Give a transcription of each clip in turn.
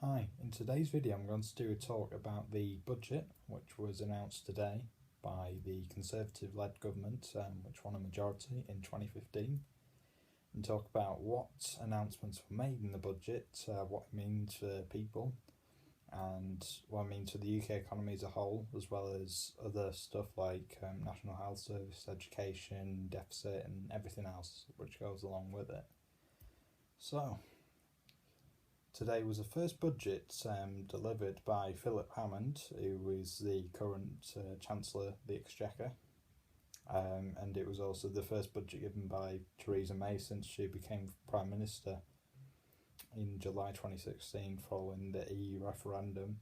Hi, in today's video I'm going to do a talk about the budget which was announced today by the Conservative-led government, which won a majority in 2015, and talk about what announcements were made in the budget, what it means for people, and what it means for the UK economy as a whole, as well as other stuff like National Health Service, education, deficit and everything else which goes along with it. So, today was the first budget delivered by Philip Hammond, who is the current Chancellor of the Exchequer, and it was also the first budget given by Theresa May since she became Prime Minister in July 2016 following the EU referendum,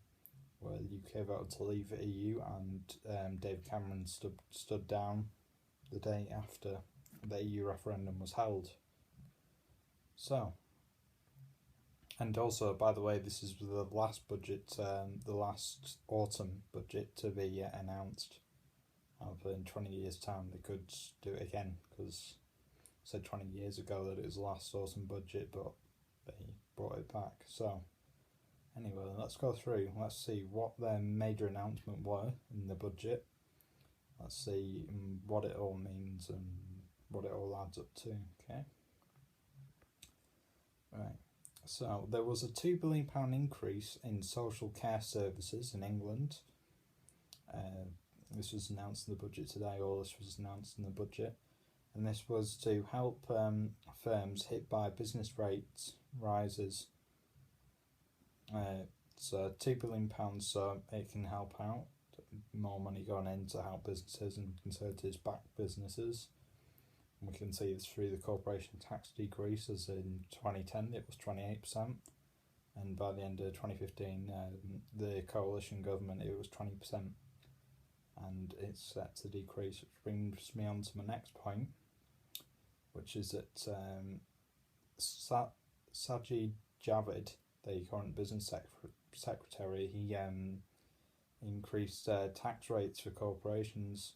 where the UK voted to leave the EU, and David Cameron stood down the day after the EU referendum was held. So, and also, by the way, this is the last budget, the last autumn budget to be announced. In 20 years' time, they could do it again, because I said 20 years ago that it was the last autumn budget, but they brought it back. So, anyway, let's go through. Let's see what their major announcement were in the budget. Let's see what it all means and what it all adds up to. Okay. Right. So there was a £2 billion increase in social care services in England. This was announced in the budget today, or this was announced in the budget, and this was to help firms hit by business rates rises. So £2 billion, so it can help out. More money going in to help businesses, and Conservatives back businesses. We can see this through the corporation tax decrease, as in 2010 it was 28%, and by the end of 2015 the coalition government it was 20%, and it's set to decrease, which brings me on to my next point, which is that Sajid Javid, the current business secretary, he increased tax rates for corporations,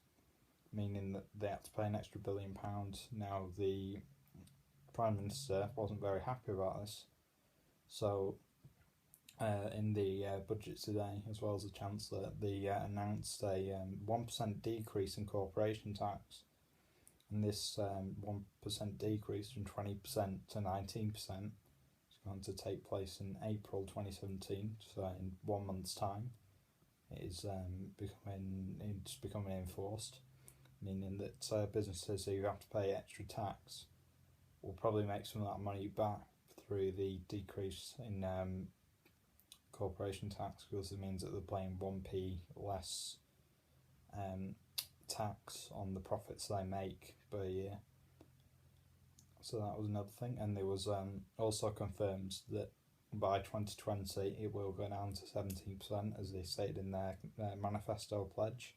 meaning that they had to pay an extra £1 billion. Now, the Prime Minister wasn't very happy about this, so in the budget today, as well as the Chancellor, they announced a 1% decrease in corporation tax, and this 1% decrease from 20% to 19% is going to take place in April 2017, so in 1 month's time. It is becoming enforced, meaning that businesses who have to pay extra tax will probably make some of that money back through the decrease in corporation tax, because it means that they're paying 1p less tax on the profits they make per year. So that was another thing, and there was also confirmed that by 2020 it will go down to 17%, as they stated in their manifesto pledge.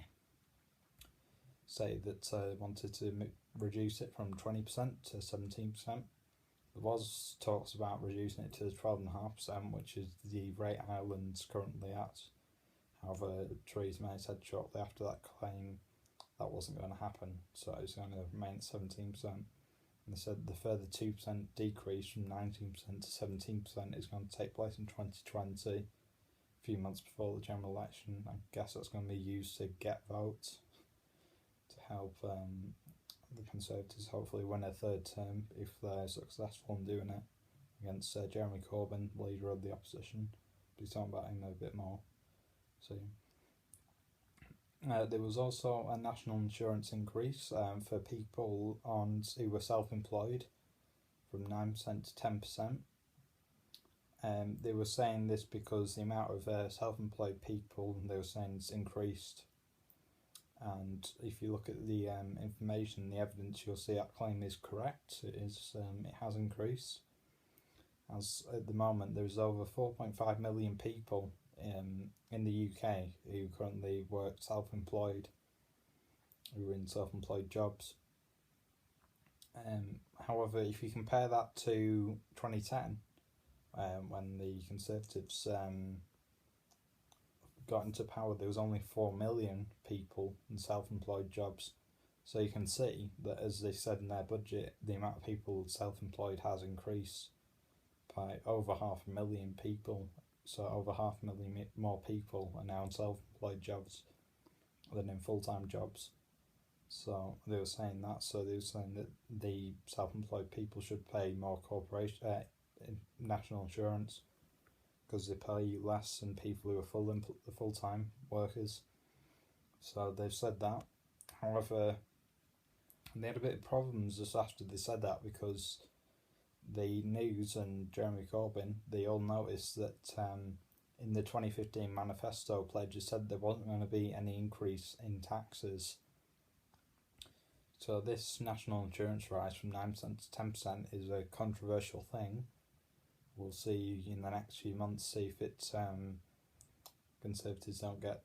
Say that wanted to reduce it from 20% to 17%. There was talks about reducing it to 12.5%, which is the rate Ireland's currently at. However, Theresa May said shortly after that claim that wasn't going to happen, so it was going to remain at 17%. And they said the further 2% decrease from 19% to 17% is going to take place in 2020, a few months before the general election. I guess that's going to be used to get votes, to help the Conservatives hopefully win a third term if they're successful in doing it, against Jeremy Corbyn, leader of the opposition. We'll be talking about him a bit more soon. There was also a national insurance increase for people who were self-employed from 9% to 10%. They were saying this because the amount of self-employed people, they were saying, it's increased. And if you look at the information, the evidence, you'll see that claim is correct. It has increased. As at the moment, there's over 4.5 million people in the UK who currently work self-employed, who are in self-employed jobs. However, if you compare that to 2010, when the Conservatives got into power, there was only 4 million people in self-employed jobs. So you can see that, as they said in their budget, the amount of people self-employed has increased by over 500,000 people So over 500,000 more people are now in self-employed jobs than in full-time jobs. So they were saying that. So they were saying that the self-employed people should pay more national insurance because they pay less than people who are full-time workers. So they've said that. However, they had a bit of problems just after they said that because the News and Jeremy Corbyn, they all noticed that in the 2015 manifesto pledges said there wasn't going to be any increase in taxes. So this national insurance rise from 9% to 10% is a controversial thing. We'll see in the next few months, see if it Conservatives don't get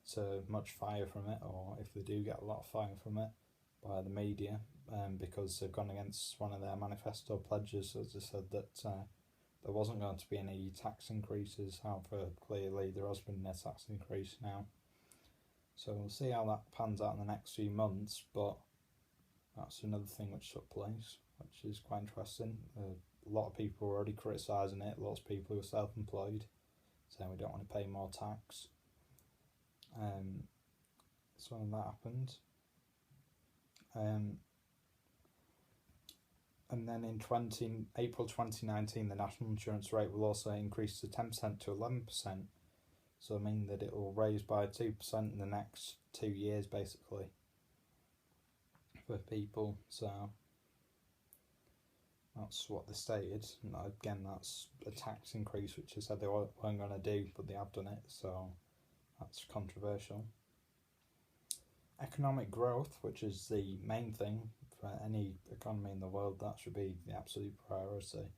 much fire from it, or if they do get a lot of fire from it by the media, because they've gone against one of their manifesto pledges, as they said that there wasn't going to be any tax increases. However, clearly there has been a tax increase now. So we'll see how that pans out in the next few months, but that's another thing which took place, which is quite interesting. A lot of people were already criticising it, lots of people who are self-employed, saying we don't want to pay more tax. So when that happened. And then in April 2019, the national insurance rate will also increase to 10% to 11%. So I mean that it will raise by 2% in the next 2 years, basically, for people. So that's what they stated. And again, that's a tax increase, which they said they weren't going to do, but they have done it. So that's controversial. Economic growth, which is the main thing for any economy in the world, that should be the absolute priority.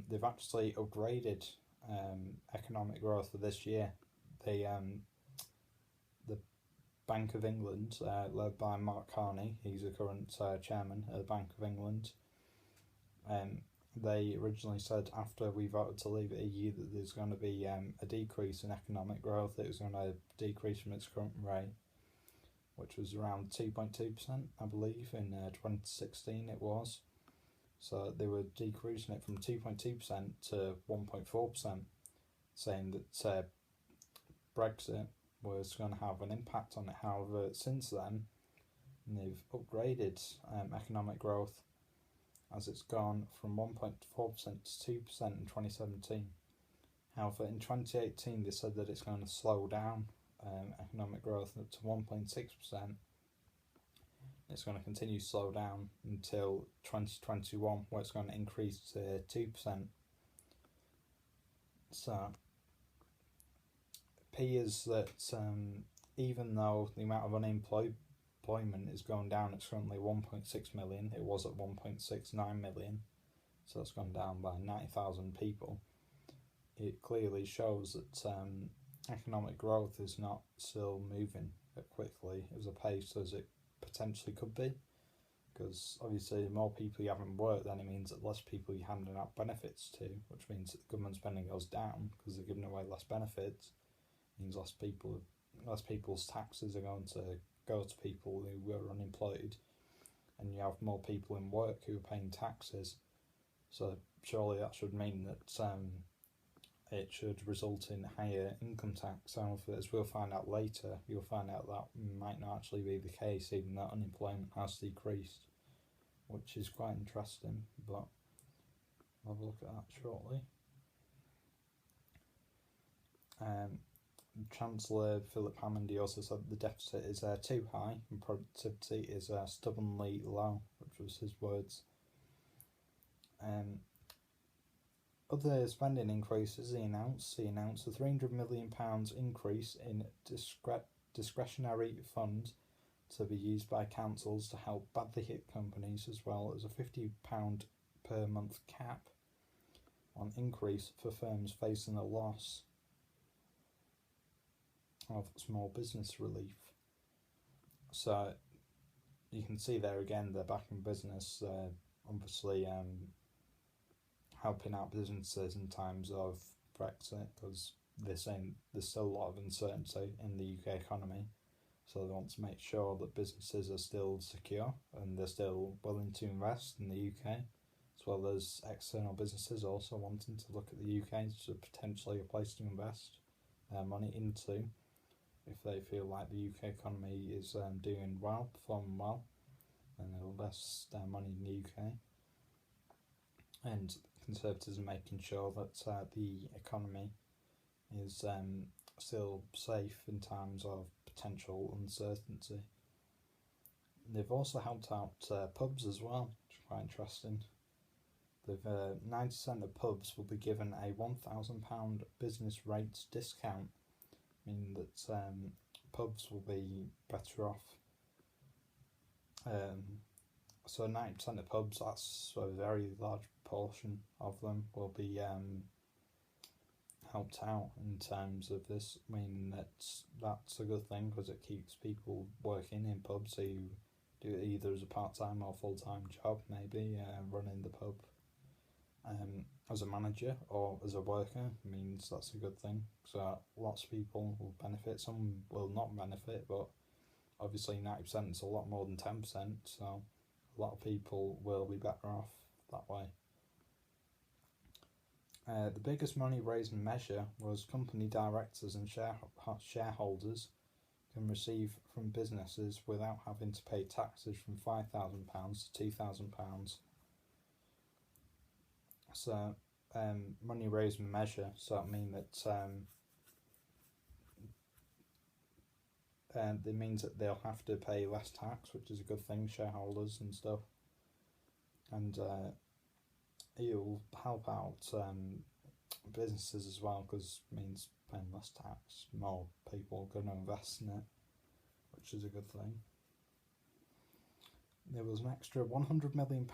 They've actually upgraded economic growth for this year. The Bank of England, led by Mark Carney, he's the current chairman of the Bank of England. They originally said after we voted to leave the EU that there's going to be a decrease in economic growth. It was going to decrease from its current rate, which was around 2.2%, I believe, in 2016 it was. So they were decreasing it from 2.2% to 1.4%, saying that Brexit was going to have an impact on it. However, since then, they've upgraded economic growth, as it's gone from 1.4% to 2% in 2017. However, in 2018 they said that it's going to slow down economic growth up to 1.6%. It's going to continue to slow down until 2021, where it's going to increase to 2%. So it appears that even though the amount of employment is going down, it's currently 1.6 million. It was at 1.69 million, so it's gone down by 90,000 people. It clearly shows that economic growth is not still moving quickly as a pace as it potentially could be, because obviously the more people you have in work, then it means that less people you're handing out benefits to, which means that the government spending goes down because they're giving away less benefits. It means less people's taxes are going to go to people who were unemployed, and you have more people in work who are paying taxes. So surely that should mean that it should result in higher income tax. However, as we'll find out later, you'll find out that might not actually be the case, even though unemployment has decreased, which is quite interesting, but I'll have a look at that shortly. Chancellor Philip Hammond, he also said the deficit is too high and productivity is stubbornly low, which was his words. Other spending increases he announced a £300 million increase in discretionary funds to be used by councils to help badly hit companies, as well as a £50 per month cap on increase for firms facing a loss of small business relief. So you can see there again, they're back in business, obviously helping out businesses in times of Brexit, because they're saying there's still a lot of uncertainty in the UK economy, so they want to make sure that businesses are still secure and they're still willing to invest in the UK, as well as external businesses also wanting to look at the UK as potentially a place to invest money into if they feel like the UK economy is doing well, performing well, and they'll invest their money in the UK. And Conservatives are making sure that the economy is still safe in times of potential uncertainty. They've also helped out pubs as well, which is quite interesting. 90% of pubs will be given a £1,000 business rates discount, meaning that pubs will be better off. So 90% of pubs, that's a very large portion of them, will be helped out in terms of this. I mean, that's a good thing because it keeps people working in pubs who do it either as a part-time or full-time job, maybe running the pub as a manager or as a worker means that's a good thing. So lots of people will benefit, some will not benefit, but obviously 90% is a lot more than 10%, so a lot of people will be better off that way. The biggest money raising measure was company directors and shareholders can receive from businesses without having to pay taxes from £5,000 to £2,000. So money raising measure, so that means that it means that they'll have to pay less tax, which is a good thing, shareholders and stuff, and it'll help out businesses as well because it means paying less tax, more people are going to invest in it, which is a good thing. There was an extra £100 million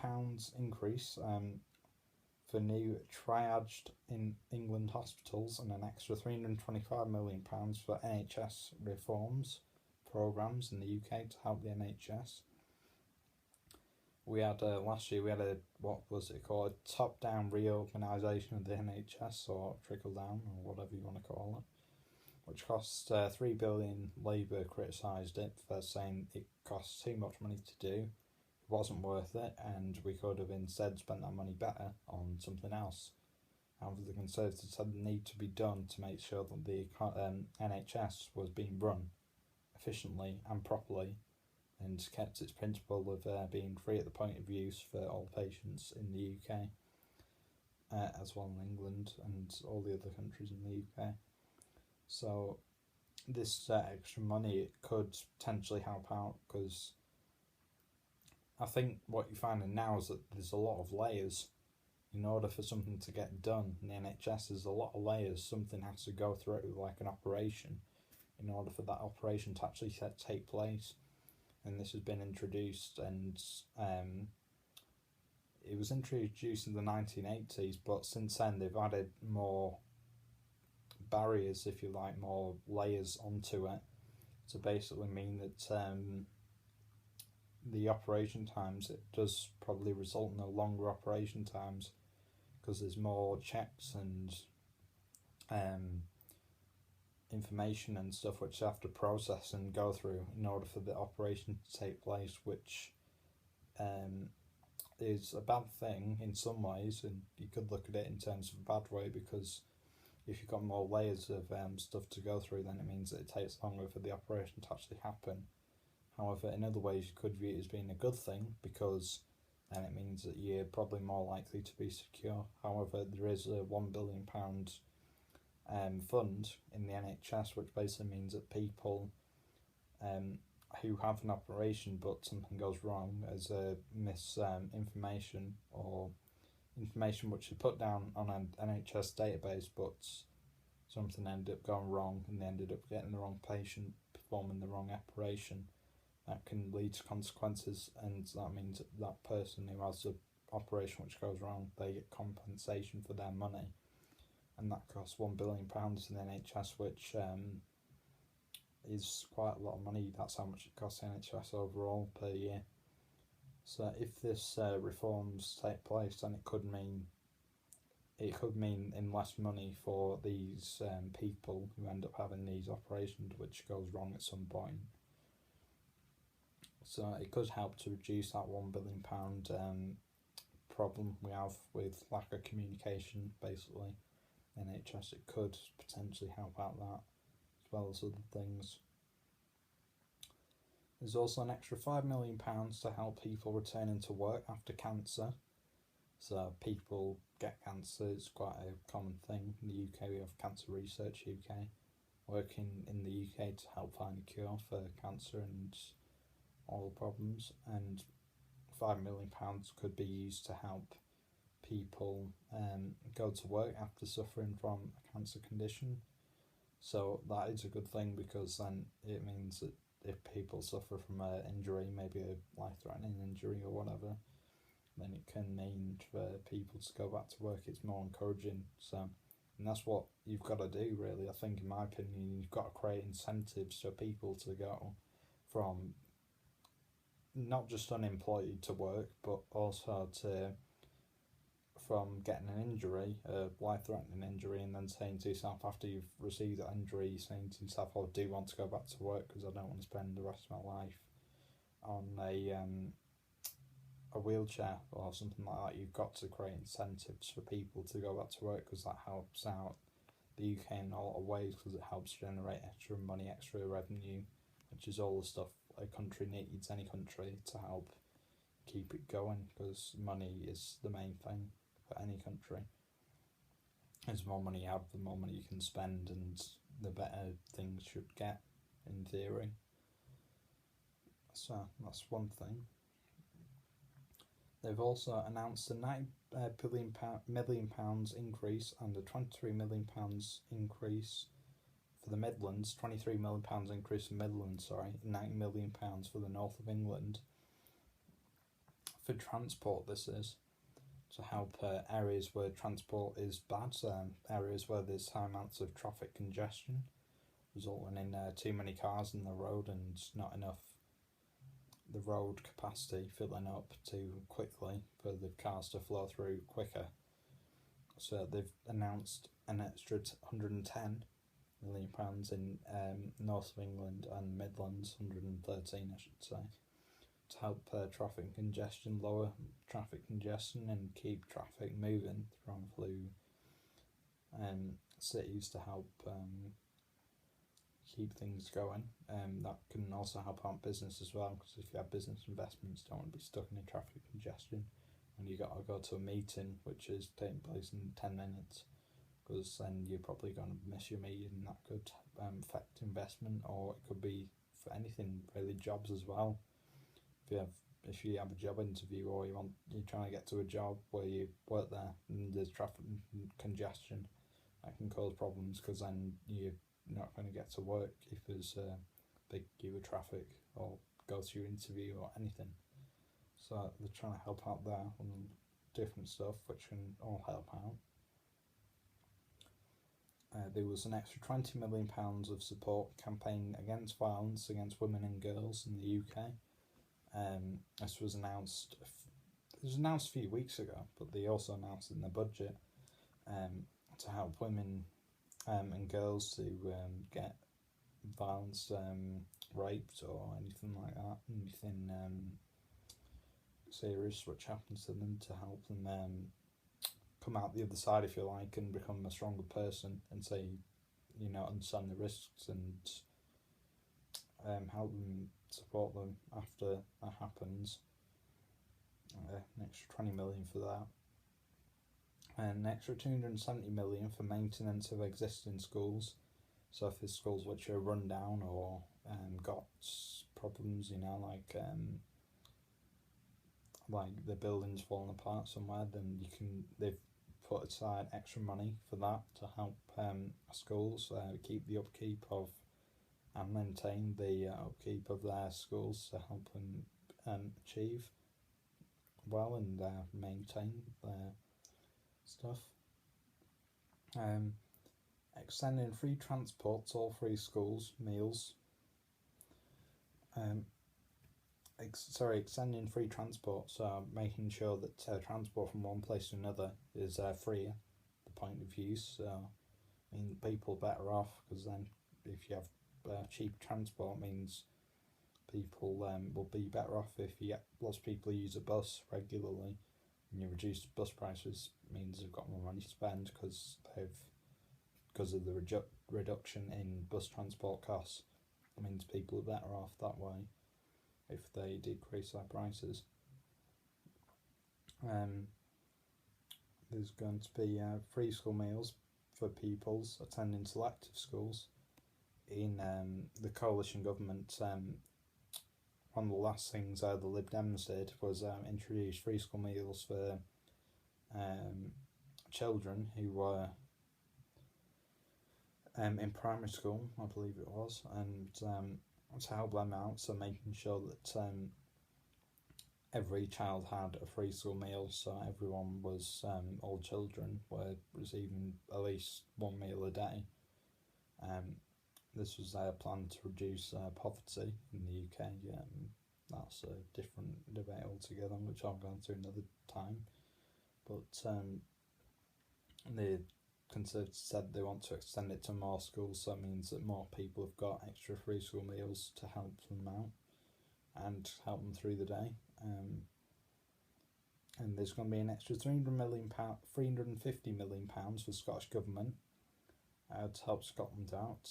increase for new triaged in England hospitals and an extra £325 million for NHS reforms programmes in the UK to help the NHS. We had last year, we had what was it called, a top-down reorganisation of the NHS, or trickle-down, or whatever you want to call it, which cost £3 billion. Labour criticised it for saying it costs too much money to do, it wasn't worth it, and we could have instead spent that money better on something else. However, the Conservatives said it need to be done to make sure that the NHS was being run efficiently and properly, and kept its principle of being free at the point of use for all patients in the UK, as well in England and all the other countries in the UK. So this extra money, it could potentially help out, because I think what you're finding now is that there's a lot of layers. In order for something to get done in the NHS, there's a lot of layers. Something has to go through like an operation in order for that operation to actually take place. And this has been introduced, and it was introduced in the 1980s, but since then they've added more barriers, if you like, more layers onto it, to basically mean that the operation times, it does probably result in a longer operation times, because there's more checks and information and stuff which you have to process and go through in order for the operation to take place, which is a bad thing in some ways, and you could look at it in terms of a bad way, because if you've got more layers of stuff to go through, then it means that it takes longer for the operation to actually happen. However, in other ways you could view it as being a good thing, because then it means that you're probably more likely to be secure. However, there is a £1 billion fund in the NHS, which basically means that people who have an operation but something goes wrong as a misinformation, or information which is put down on an NHS database, but something ended up going wrong and they ended up getting the wrong patient, performing the wrong operation, that can lead to consequences, and that means that that person who has the operation which goes wrong, they get compensation for their money, and that costs £1 billion in the NHS, which is quite a lot of money. That's how much it costs the NHS overall per year. So if this reforms take place, then it could mean in less money for these people who end up having these operations which goes wrong at some point. So it could help to reduce that £1 billion problem we have with lack of communication, basically. NHS, it could potentially help out that, as well as other things. There's also an extra £5 million to help people returning to work after cancer. So people get cancer, it's quite a common thing. In the UK, we have Cancer Research UK, working in the UK to help find a cure for cancer and all the problems. And £5 million could be used to help people go to work after suffering from a cancer condition. So that is a good thing, because then it means that if people suffer from an injury, maybe a life-threatening injury or whatever, then it can mean for people to go back to work. It's more encouraging. So, and that's what you've got to do, really. I think, in my opinion, you've got to create incentives for people to go from not just unemployed to work, but also from getting an injury, a life-threatening injury, and then saying to yourself, after you've received that injury, saying to yourself, I do want to go back to work because I don't want to spend the rest of my life on a wheelchair or something like that. You've got to create incentives for people to go back to work, because that helps out the UK in a lot of ways, because it helps generate extra money, extra revenue, which is all the stuff a country needs, any country, to help keep it going, because money is the main thing for any country. As more money you have, the more money you can spend, and the better things should get, in theory. So that's one thing. They've also announced a £90 million increase and a £23 million increase for the Midlands, £23 million increase for Midlands, £90 million for the north of England. For transport, this is to help areas where transport is bad, areas where there's high amounts of traffic congestion, resulting in too many cars on the road and not enough the road capacity filling up too quickly for the cars to flow through quicker. So they've announced an extra £110 million in north of England and Midlands, 113 I should say, to help traffic congestion, lower traffic congestion and keep traffic moving through cities, to help keep things going. That can also help out business as well, because if you have business investments, you don't want to be stuck in a traffic congestion and you got to go to a meeting which is taking place in 10 minutes, because then you're probably going to miss your meeting, and that could affect investment. Or it could be for anything really, jobs as well. If you have a job interview, or you're trying to get to a job where you work there and there's traffic congestion, that can cause problems, because then you're not going to get to work if there's a big queue of traffic, or go to your interview or anything. So they're trying to help out there on different stuff, which can all help out. There was an extra £20 million of support campaign against violence against women and girls in the UK. This was announced. It was announced a few weeks ago, but they also announced in the budget to help women and girls to get violence, raped or anything like that, anything serious which happens to them, to help them come out the other side, if you like, and become a stronger person, and say, understand the risks, and help them, support them after that happens. An extra 20 million for that, and an extra 270 million for maintenance of existing schools. So if there's schools which are run down or got problems, like the building's falling apart somewhere, then they've put aside extra money for that to help schools keep the upkeep of and maintain the upkeep of their schools, to help them achieve well and maintain their stuff. Extending free transport to all free schools, meals. Extending free transport, so making sure that transport from one place to another is free at the point of use. So, people are better off, because then if you have cheap transport, means people will be better off. If you get lots of people who use a bus regularly, And you reduce bus prices means they've got more money to spend because of the reduction in bus transport costs. It means people are better off that way if they decrease their prices. There's going to be free school meals for pupils attending selective schools. In the coalition government, one of the last things the Lib Dems did was introduce free school meals for children who were in primary school, I believe it was, and to help them out, so making sure that every child had a free school meal, so everyone was, all children were receiving at least one meal a day. This was their plan to reduce poverty in the UK. That's a different debate altogether, which I'll go into another time. But the Conservatives said they want to extend it to more schools, so that means that more people have got extra free school meals to help them out and help them through the day. And there's going to be an extra £350 million for the Scottish Government to help Scotland out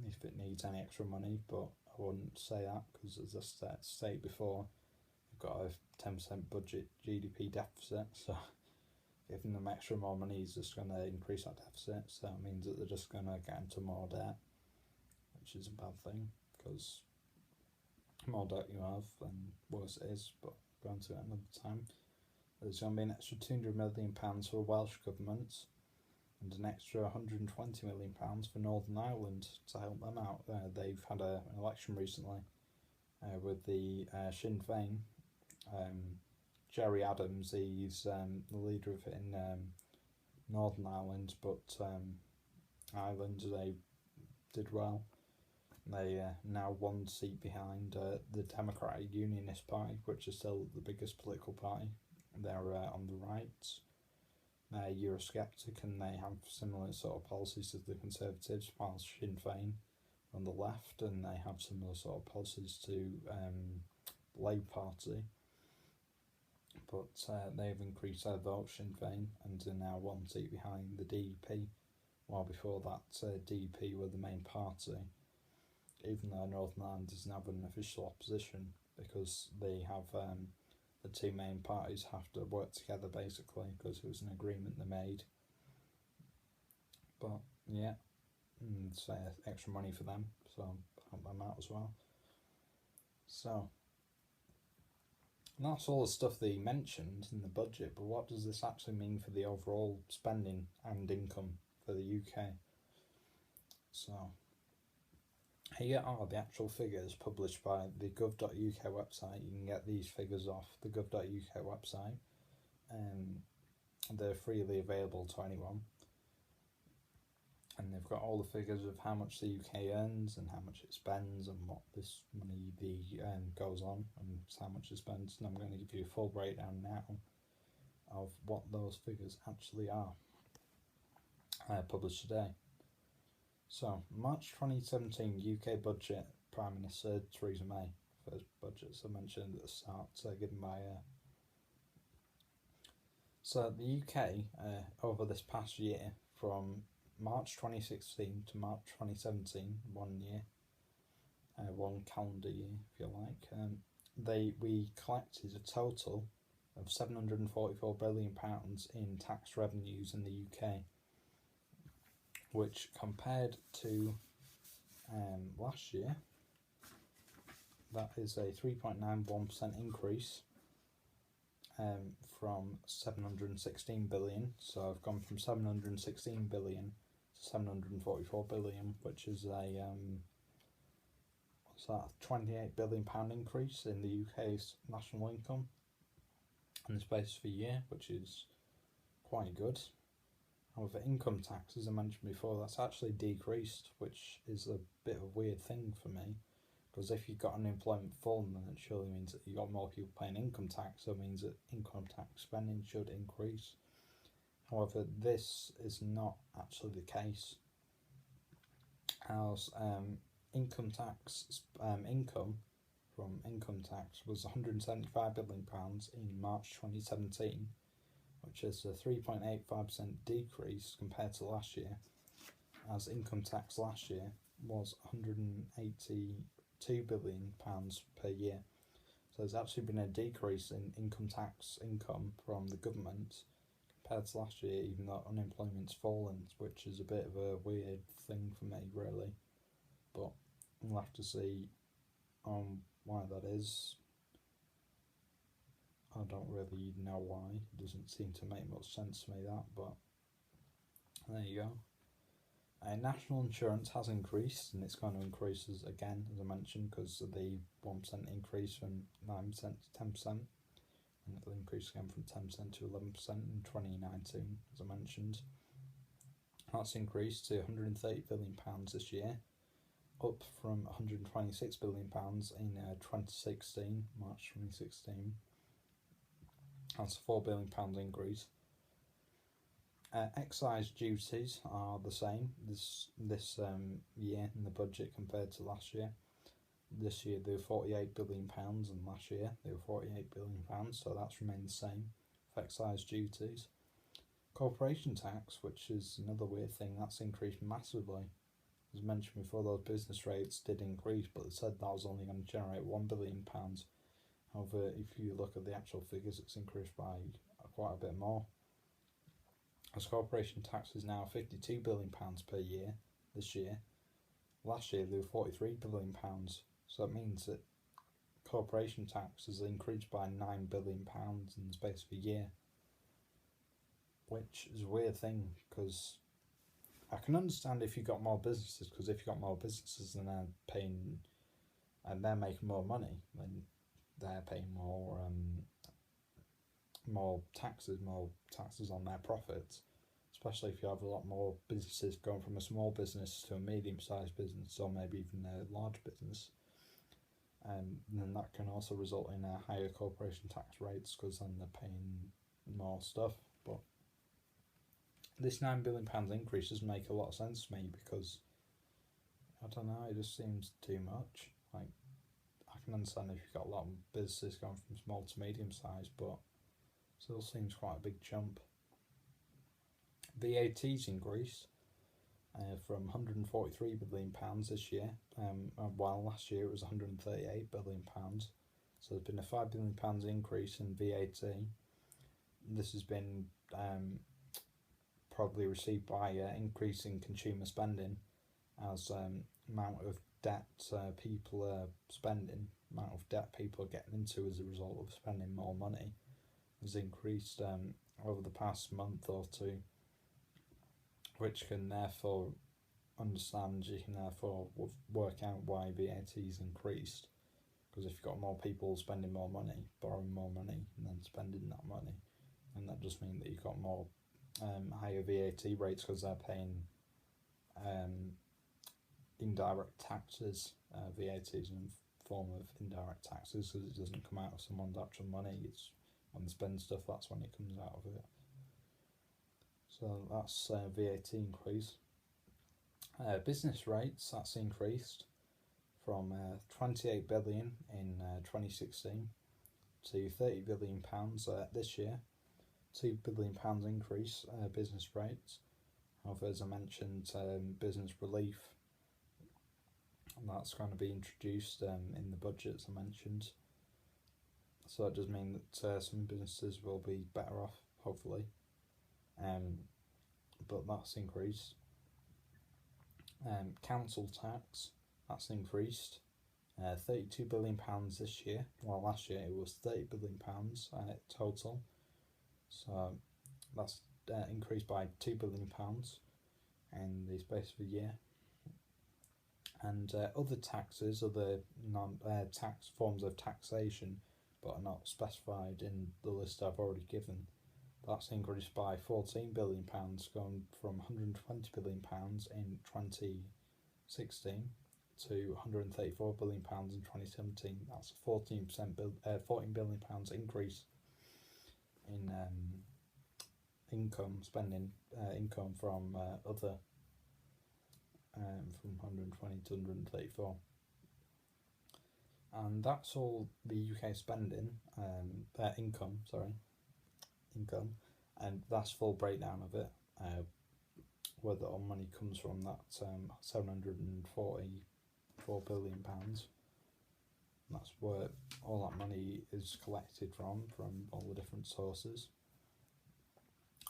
if it needs any extra money, but I wouldn't say that because, as I stated before, we've got a 10% budget GDP deficit, so giving them extra more money is just going to increase that deficit, so that means that they're just going to get into more debt, which is a bad thing, because the more debt you have, then worse it is, but I'll go into it another time. There's going to be an extra £200 million for the Welsh Government, and an extra £120 million for Northern Ireland to help them out. They've had an election recently with the Sinn Féin. Gerry Adams, he's the leader of it in Northern Ireland, but Ireland, they did well. They now one seat behind the Democratic Unionist Party, which is still the biggest political party. They're on the right. They're Eurosceptic, and they have similar sort of policies as the Conservatives, whilst Sinn Féin on the left, and they have similar sort of policies to Labour Party. But they've increased their vote, Sinn Féin, and are now one seat behind the DUP, while before that DUP were the main party, even though Northern Ireland doesn't have an official opposition, because they have the two main parties have to work together basically, because it was an agreement they made. But yeah, and extra money for them, so help them out as well. So that's all the stuff they mentioned in the budget, but what does this actually mean for the overall spending and income for the UK? So here are the actual figures published by the gov.uk website. You can get these figures off the gov.uk website, and they're freely available to anyone. And they've got all the figures of how much the UK earns and how much it spends and what this money goes on and how much it spends. And I'm going to give you a full breakdown now of what those figures actually are published today. So, March 2017 UK budget, Prime Minister Theresa May, first budget, as I mentioned at the start, given by So the UK, over this past year, from March 2016 to March 2017, 1 year, one calendar year, if you like, we collected a total of £744 billion in tax revenues in the UK, which compared to last year, that is a 3.91% increase from 716 billion. So I've gone from 716 billion to 744 billion, which is a £28 billion increase in the UK's national income in the space of a year, which is quite good. However, income tax, as I mentioned before, that's actually decreased, which is a bit of a weird thing for me, because if you've got unemployment falling, then it surely means that you've got more people paying income tax, so it means that income tax spending should increase. However, this is not actually the case, as income tax income from income tax was £175 billion in March 2017, which is a 3.85% decrease compared to last year, as income tax last year was £182 billion per year. So there's actually been a decrease in income tax income from the government compared to last year, even though unemployment's fallen, which is a bit of a weird thing for me, really. But we'll have to see why that is. I don't really know why. It doesn't seem to make much sense to me, that, but there you go. National insurance has increased, and it's going to increase again, as I mentioned, because of the 1% increase from 9% to 10%, and it'll increase again from 10% to 11% in 2019, as I mentioned. That's increased to £130 billion this year, up from £126 billion in 2016, March 2016. That's a £4 billion increase. Excise duties are the same this year in the budget compared to last year. This year they were £48 billion, and last year they were £48 billion, so that's remained the same for excise duties. Corporation tax, which is another weird thing, that's increased massively. As mentioned before, those business rates did increase, but they said that was only going to generate £1 billion. However, if you look at the actual figures, it's increased by quite a bit more. As corporation tax is now £52 billion per year this year. Last year they were £43 billion, so that means that corporation tax has increased by £9 billion in the space of a year, which is a weird thing, because I can understand if you've got more businesses, because if you've got more businesses and they're paying and they're making more money, then they're paying more taxes on their profits, especially if you have a lot more businesses going from a small business to a medium-sized business, or maybe even a large business. And then that can also result in a higher corporation tax rates, because then they're paying more stuff. But this £9 billion increase doesn't make a lot of sense to me, because I don't know, it just seems too much. Like, I can understand if you've got a lot of businesses going from small to medium size, but still seems quite a big jump. VAT's increased from £143 billion this year, while last year it was £138 billion. So there's been a £5 billion increase in VAT. This has been probably received by increasing consumer spending, as amount of debt people are spending, amount of debt people are getting into as a result of spending more money, has increased over the past month or two, which can therefore you can therefore work out why VAT is increased, because if you've got more people spending more money, borrowing more money, and then spending that money, and that just means that you've got more higher VAT rates, because they're paying indirect taxes. VAT is in the form of indirect taxes, because it doesn't come out of someone's actual money. It's when they spend stuff, that's when it comes out of it. So that's VAT increase. Business rates, that's increased from £28 billion in 2016 to £30 billion this year. £2 billion increase business rates. However, as I mentioned, business relief, and that's going to be introduced in the budget, as I mentioned. So that does mean that some businesses will be better off, hopefully. But that's increased. Council tax, that's increased. £32 billion this year, while last year it was £30 billion total. So that's increased by £2 billion in the space of a year. And other taxes, other non-tax forms of taxation, but are not specified in the list I've already given, that's increased by £14 billion, going from £120 billion in 2016 to £134 billion in 2017. That's a £14 billion increase in income from other, from 120 to 134. And that's all the UK spending, income, and that's full breakdown of it. Where the money comes from, that £744 billion. That's where all that money is collected from all the different sources.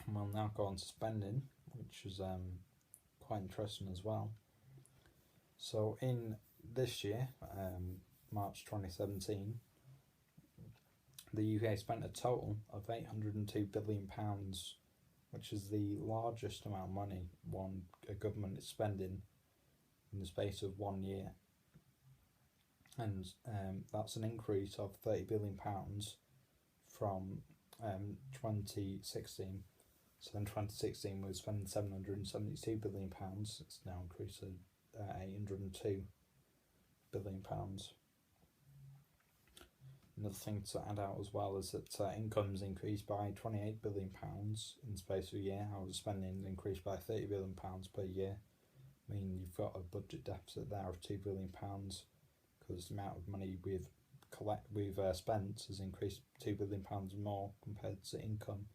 And we'll now go on to spending, which is quite interesting as well. So in this year, March 2017, the UK spent a total of £802 billion, which is the largest amount of money a government is spending in the space of 1 year. And that's an increase of £30 billion from 2016. So in 2016 we were spending £772 billion, it's now increased to £802 billion. Another thing to add out as well is that income's increased by £28 billion in the space of a year. However, spending increased by £30 billion per year, meaning you've got a budget deficit there of £2 billion because the amount of money we've spent has increased £2 billion more compared to income,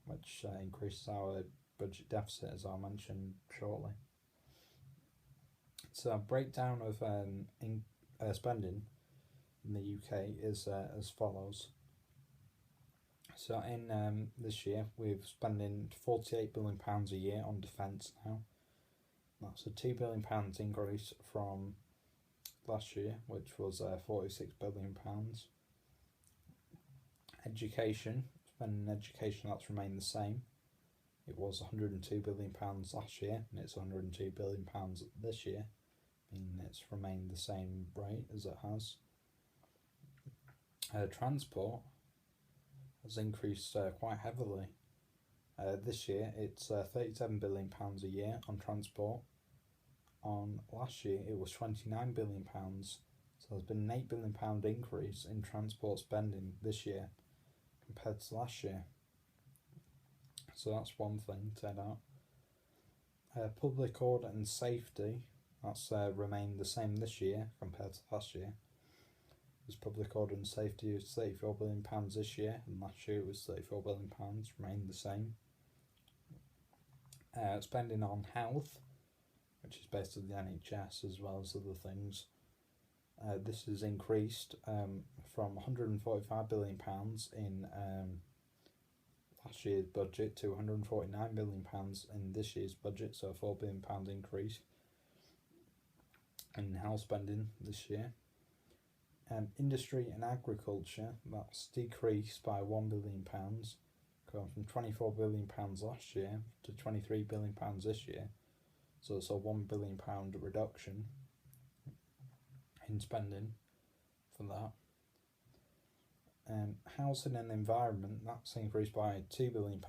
which increases our budget deficit, as I'll mention shortly. So a breakdown of spending in the UK is as follows. So in this year we're spending £48 billion a year on defence now. That's a £2 billion increase from last year, which was £46 billion. Education, spending in education, that's remained the same. It was £102 billion last year, and it's £102 billion this year, meaning it's remained the same rate as it has. Transport has increased quite heavily. This year it's £37 billion a year on transport. On last year it was £29 billion, so there's been an £8 billion increase in transport spending this year compared to last year. So that's one thing to add out. Public order and safety, that's remained the same this year compared to last year. Public order and safety was £34 billion this year, and last year it was £34 billion, remained the same. Spending on health, which is basically the NHS as well as other things, this has increased from £145 billion in last year's budget to £149 billion in this year's budget, so a £4 billion increase in health spending this year. Industry and agriculture, that's decreased by £1 billion, going from £24 billion last year to £23 billion this year. So it's a £1 billion reduction in spending for that. Housing and environment, that's increased by £2 billion,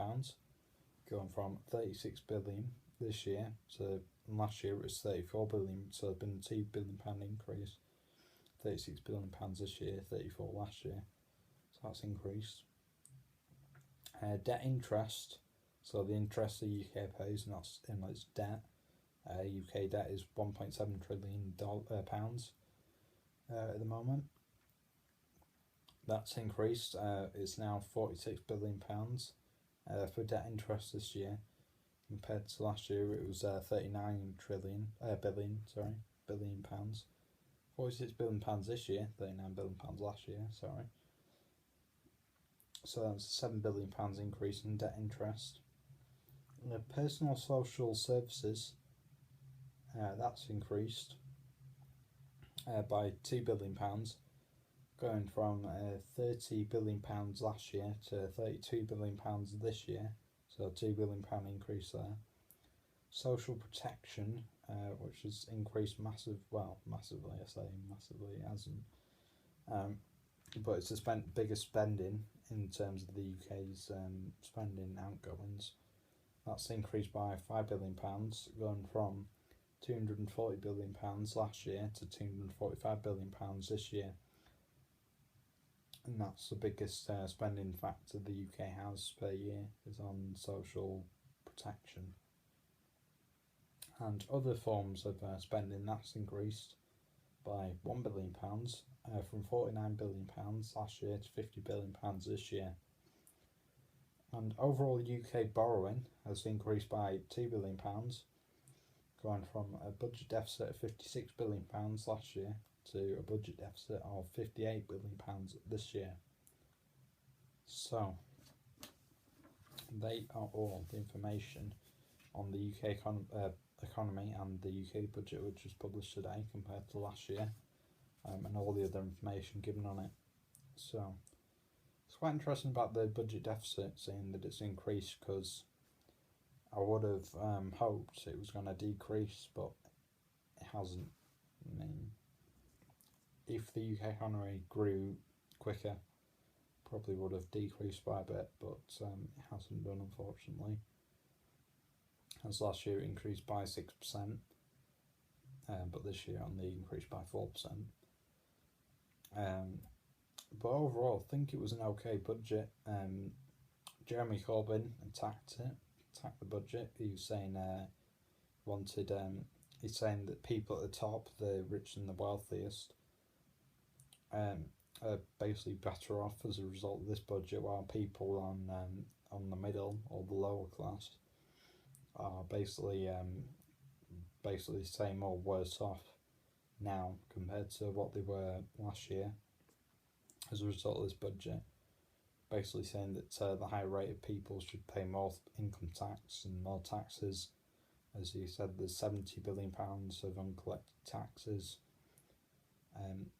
going from £36 billion this year to last year it was £34 billion, so there's been a £2 billion increase. £36 billion this year, 34 last year, so that's increased. Debt interest, so the interest the UK pays, and that's in its debt. UK debt is £1.7 trillion pounds at the moment. That's increased. It's now £46 billion for debt interest this year, compared to last year it was 39 billion pounds. £46 billion this year, £39 billion last year, sorry. So that's a £7 billion increase in debt interest. Personal social services, that's increased by £2 billion, going from £30 billion last year to £32 billion this year, so a £2 billion increase there. Social protection, which has increased massively, I say massively, it hasn't, but it's the biggest spending in terms of the UK's spending outgoings. That's increased by £5 billion, going from £240 billion last year to £245 billion this year. And that's the biggest spending factor the UK has per year, is on social protection. And other forms of spending, that's increased. by £1 billion, from £49 billion last year to £50 billion this year. And overall UK borrowing has increased by £2 billion, going from a budget deficit of £56 billion last year to a budget deficit of £58 billion this year. So, they are all the information on the UK economy and the UK budget, which was published today compared to last year, and all the other information given on it. So, it's quite interesting about the budget deficit, seeing that it's increased, because I would have hoped it was going to decrease, but it hasn't. I mean, if the UK economy grew quicker, probably would have decreased by a bit, but it hasn't done, unfortunately. As last year it increased by 6%, but this year only increased by 4%. But overall, I think it was an okay budget. Jeremy Corbyn attacked the budget. He was saying he's saying that people at the top, the rich and the wealthiest, are basically better off as a result of this budget, while people on the middle or the lower class are basically the same or worse off now compared to what they were last year as a result of this budget. Basically saying that the higher rate of people should pay more income tax and more taxes. As he said, there's £70 billion of uncollected taxes,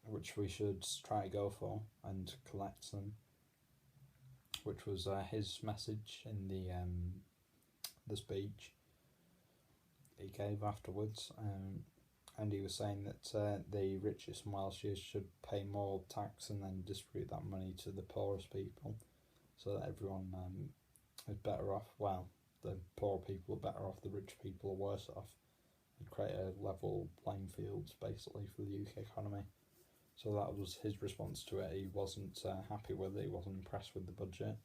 which we should try to go for and collect them, which was his message in the speech he gave afterwards. And he was saying that the richest and wealthiest should pay more tax and then distribute that money to the poorest people, so that everyone is better off. Well, the poor people are better off, the rich people are worse off, and create a level playing field basically for the UK economy. So that was his response to it. He wasn't happy with it, he wasn't impressed with the budget.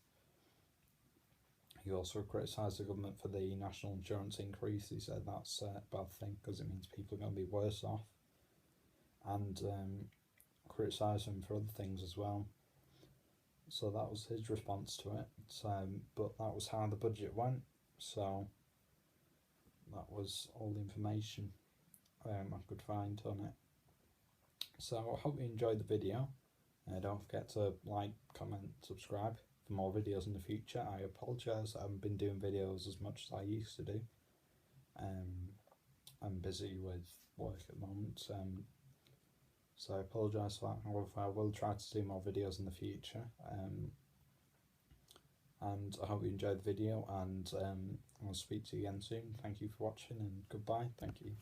He also criticised the government for the national insurance increase. He said that's a bad thing because it means people are going to be worse off, and criticised him for other things as well. So that was his response to it. But that was how the budget went. So that was all the information I could find on it. So I hope you enjoyed the video. Don't forget to like, comment, subscribe for more videos in the future. I apologise I haven't been doing videos as much as I used to do. I'm busy with work at the moment, so I apologise for that. However, I will try to do more videos in the future. And I hope you enjoyed the video, and I'll speak to you again soon. Thank you for watching, and goodbye. Thank you.